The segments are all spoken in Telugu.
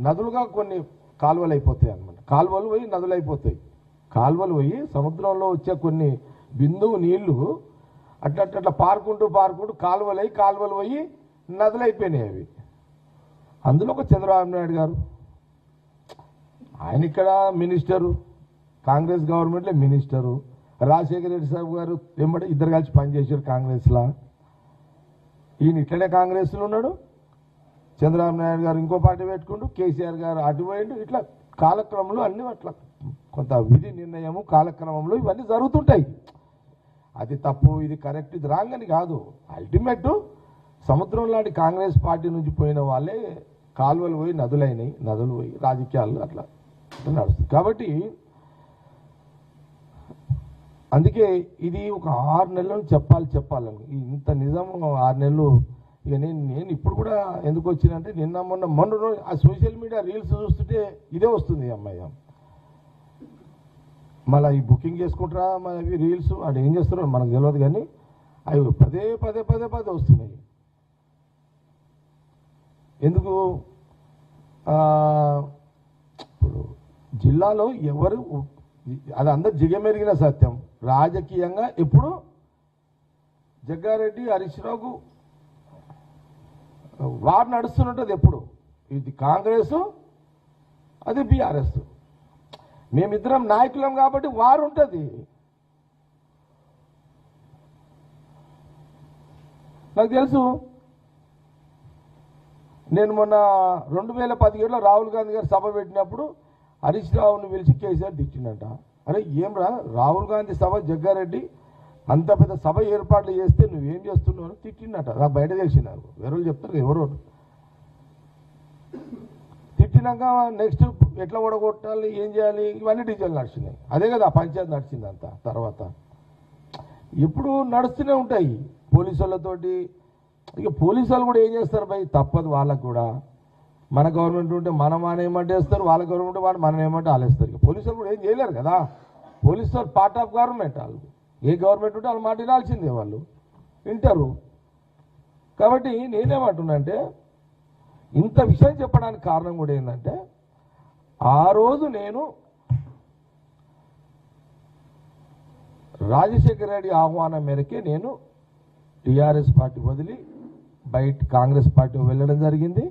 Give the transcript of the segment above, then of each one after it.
నదులుగా కొన్ని కాలువలు అయిపోతాయి అన్నమాట. కాలువలు పోయి నదులు అయిపోతాయి. కాలువలు పోయి సముద్రంలో వచ్చే కొన్ని బిందువు నీళ్లు అట్లా పారుకుంటూ కాలువలు పోయి నదులు అయిపోయినాయి అవి. అందులో ఒక చంద్రబాబు నాయుడు గారు, ఆయన ఇక్కడ మినిస్టరు, కాంగ్రెస్ గవర్నమెంట్లో మినిస్టరు, రాజశేఖర రెడ్డి సాబు గారు వెంబడి ఇద్దరు కలిసి పనిచేశారు కాంగ్రెస్లో. ఈయన ఇట్లనే కాంగ్రెస్లో ఉన్నాడు, చంద్రబాబు నాయుడు గారు ఇంకో పార్టీ పెట్టుకుంటూ, కేసీఆర్ గారు అటు పోయిండు. ఇట్లా కాలక్రమంలో అన్నీ అట్లా కొంత విధి నిర్ణయము కాలక్రమంలో ఇవన్నీ జరుగుతుంటాయి. అది తప్పు, ఇది కరెక్ట్, ఇది రాంగ్ అని కాదు. అల్టిమేట్ సముద్రం లాంటి కాంగ్రెస్ పార్టీ నుంచి పోయిన వాళ్ళే కాలువలు పోయి నదులైనాయి, నదులు పోయి రాజకీయాలు అట్లా నడుస్తుంది. కాబట్టి అందుకే ఇది ఒక 6 నెలలు చెప్పాలని ఇంత నిజం 6 నెలలు. ఇక నేను ఇప్పుడు కూడా ఎందుకు వచ్చినంటే మొన్న రోజు ఆ సోషల్ మీడియా రీల్స్ చూస్తుంటే ఇదే వస్తుంది. అమ్మాయి మళ్ళీ ఈ బుకింగ్ చేసుకుంటారా మన రీల్స్ అది ఏం చేస్తున్నారో మనకు తెలియదు, కానీ అవి పదే వస్తున్నాయి. ఎందుకు? ఇప్పుడు జిల్లాలో ఎవరు, అది అందరు జిగమెరిగిన సత్యం, రాజకీయంగా ఎప్పుడు జగ్గారెడ్డి హరీష్ రావుకు వారు నడుస్తున్నది. ఎప్పుడు ఇది కాంగ్రెస్, అది బీఆర్ఎస్, మేమిద్దరం నాయకులం కాబట్టి వారు ఉంటుంది. నాకు తెలుసు. నేను మొన్న 2017లో రాహుల్ గాంధీ గారు సభ పెట్టినప్పుడు హరీష్ రావుని పిలిచి కేసీఆర్ తిట్టిండట. అరే ఏం రాహుల్ గాంధీ సభ, జగ్గారెడ్డి అంత పెద్ద సభ ఏర్పాట్లు చేస్తే నువ్వేం చేస్తున్నావు అని తిట్టిండట. నాకు బయట తెలిసినారు, ఎవరు చెప్తారు, ఎవరు తిట్టినాక నెక్స్ట్ ఎట్లా ఓడగొట్టాలి, ఏం చేయాలి, ఇవన్నీ డీజేలు నడిచినాయి. అదే కదా పంచాయతీ నడిచింది అంతా. తర్వాత ఇప్పుడు నడుస్తూనే ఉంటాయి పోలీసు వాళ్ళతోటి. ఇక పోలీసు వాళ్ళు కూడా ఏం చేస్తారు భయ్, తప్పదు వాళ్ళకు కూడా. మన గవర్నమెంట్ ఉంటే మనం ఏమంటే వేస్తారు, వాళ్ళ గవర్నమెంట్ వాడు మనం ఏమంటే ఆలేస్తారు. ఇక పోలీసు వాళ్ళు కూడా ఏం చేయలేరు కదా. పోలీసు వాళ్ళు పార్ట్ ఆఫ్ గవర్నమెంట్. వాళ్ళు ఏ గవర్నమెంట్ ఉంటే వాళ్ళు మాట వినాల్సిందే, వాళ్ళు వింటారు. కాబట్టి నేనేమంటున్నా అంటే ఇంత విషయం చెప్పడానికి కారణం కూడా ఏంటంటే, ఆ రోజు నేను రాజశేఖర రెడ్డి ఆహ్వానం మేరకే నేను టీఆర్ఎస్ పార్టీ వదిలి బయట కాంగ్రెస్ పార్టీ వెళ్ళడం జరిగింది.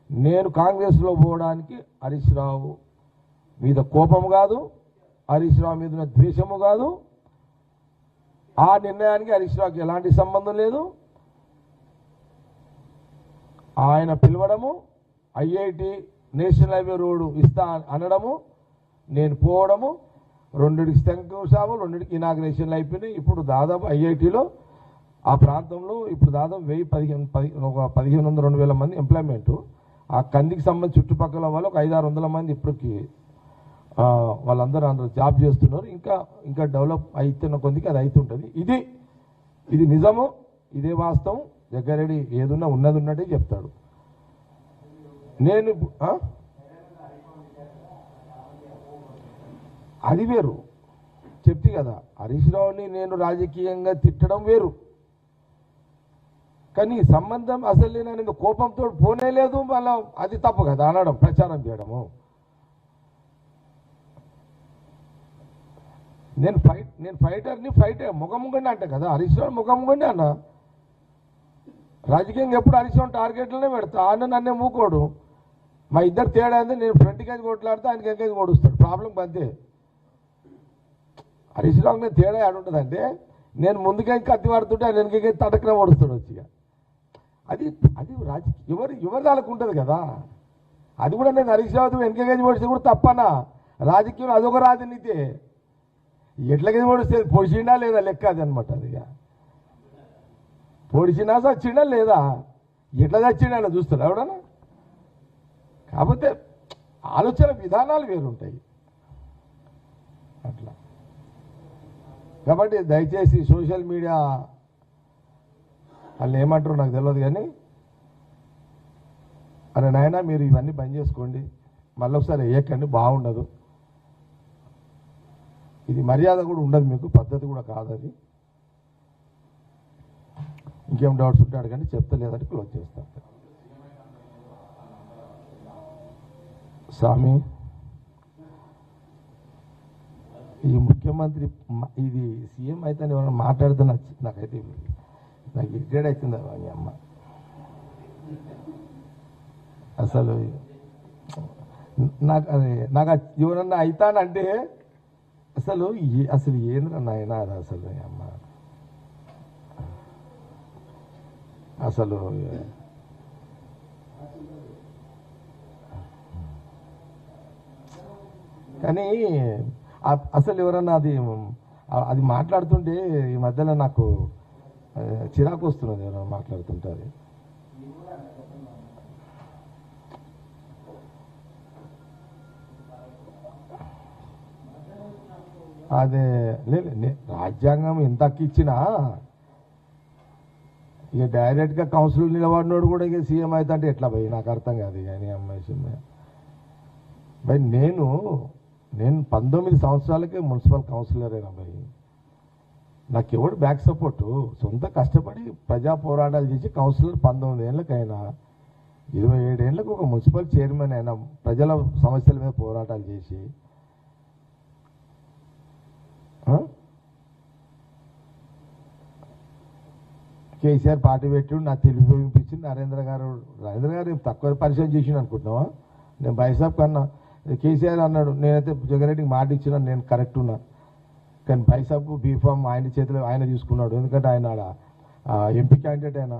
నేను కాంగ్రెస్లో పోవడానికి హరీష్ రావు మీద కోపం కాదు, హరీష్ రావు మీద ఉన్న ద్వేషము కాదు. ఆ నిర్ణయానికి హరీష్ రావుకి ఎలాంటి సంబంధం లేదు. ఆయన పిలవడము, ఐఐటి నేషనల్ హైవే రోడ్డు ఇస్తా అనడము, నేను పోవడము, 2కి శంకుస్థాపన, 2కి ఇనాగ్రేషన్లు అయిపోయినాయి. ఇప్పుడు దాదాపు ఐఐటిలో ఆ ప్రాంతంలో ఇప్పుడు దాదాపు 1500-2000 మంది ఎంప్లాయ్మెంట్. ఆ కందికి సంబంధించి చుట్టుపక్కల వాళ్ళు ఒక 500-600 మంది ఇప్పటికి వాళ్ళందరూ జాబ్ చేస్తున్నారు. ఇంకా డెవలప్ అవుతున్న కొద్దికి అది అవుతుంటుంది. ఇది నిజము, ఇదే వాస్తవం. జగ్గారెడ్డి ఏదున్నా ఉన్నది ఉన్నట్టే చెప్తాడు. నేను అది వేరు చెప్తే కదా, హరీష్ రావుని నేను రాజకీయంగా తిట్టడం వేరు, కానీ సంబంధం అసలు నేను కోపంతో పోనే లేదు. మళ్ళీ అది తప్పు కదా అనడం, ప్రచారం చేయడము. నేను ఫైటర్ని ముఖముగండి అంటే కదా, హరీష్ రావు ముఖముగండి అన్న. రాజకీయంగా ఎప్పుడు హరీష్ రావు టార్గెట్లనే పెడతా, ఆయన నన్నే మూకోడు. మా ఇద్దరు తేడా అంటే నేను ఫ్రంట్కి అది కొట్లాడితే ఆయనకి ఎంకేది కొడుస్తాడు. ప్రాబ్లం అంతే. హరీష్ రావు నేను తేడా ఆడుంటుందంటే, నేను ముందుకే కత్తి పడుతుంటే ఆయన వెనకకే తడకనే ఓడుస్తాడు వచ్చి. అది ఎవరి దానికి ఉంటుంది కదా. అది కూడా నేను హరీష్ రావు వెనకకేసి పొడిస్తే కూడా తప్పనా? రాజకీయం అదొక రాజనీతి. ఎట్లకేసి పొడిస్తే పొడిచిండా లేదా లెక్క అది అనమాట. అది పొడిచినా చచ్చిండా లేదా, ఎట్లా చచ్చిండా అని చూస్తాడు ఎవడన్నా. కాకపోతే ఆలోచన విధానాలు వేరుంటాయి అట్లా. కాబట్టి దయచేసి సోషల్ మీడియా వాళ్ళు ఏమంటారో నాకు తెలియదు, కానీ అరే నాయన మీరు ఇవన్నీ బంద్ చేసుకోండి, మళ్ళీ ఒకసారి వేయకండి, బాగుండదు. ఇది మర్యాద కూడా ఉండదు మీకు, పద్ధతి కూడా కాదు అది. ఇంకేం డౌట్స్ ఉంటే అడగండి, చెప్తా లేదంటే క్లోజ్ చేస్తాను. స్వామి, ఈ ముఖ్యమంత్రి ఇది సీఎం అయితే ఎవరైనా మాట్లాడుతున్నా నాకైతే నాకు ఇరిటేట్ అవుతుంది అని అమ్మ. అసలు నాకు ఎవరన్నా అవుతానంటే అసలు అసలు ఏంద్రా నాయన అది అసలు అమ్మ. అసలు కానీ అసలు ఎవరన్నా అది మాట్లాడుతుంటే ఈ మధ్యలో నాకు చిరాకు వస్తున్నది ఎవరైనా మాట్లాడుతుంటే. అదే లేదు, రాజ్యాంగం ఎంత ఇచ్చినా ఇక డైరెక్ట్గా కౌన్సిల్ నిలబడినోడు కూడా ఇక సీఎం అయితే అంటే ఎట్లా భయ్, నాకు అర్థం కాదు. కానీ అమ్మాయి భయ్, నేను 19 సంవత్సరాలకే మున్సిపల్ కౌన్సిలర్ అయినా భయ్. నాకు ఎవడు బ్యాక్ సపోర్టు, సొంత కష్టపడి ప్రజా పోరాటాలు చేసి కౌన్సిలర్ 19 ఏళ్ళకైనా 27 ఏళ్ళకు ఒక మున్సిపల్ చైర్మన్ అయినా ప్రజల సమస్యల మీద పోరాటాలు చేసి కేసీఆర్ పార్టీ పెట్టి నాకు తెలిపించింది. నరేంద్ర గారు తక్కువ పరిచయం చేసిండు అనుకుంటున్నావా? నేను బైసాబ్ కన్నా కేసీఆర్ అన్నాడు, నేనైతే జగన్ రెడ్డికి మాట ఇచ్చినా, నేను కరెక్ట్ ఉన్నా. కానీ బైసాబ్ బీఫామ్ ఆయన చేతిలో ఆయన తీసుకున్నాడు, ఎందుకంటే ఆయన ఎంపీ క్యాండిడేట్ అయినా.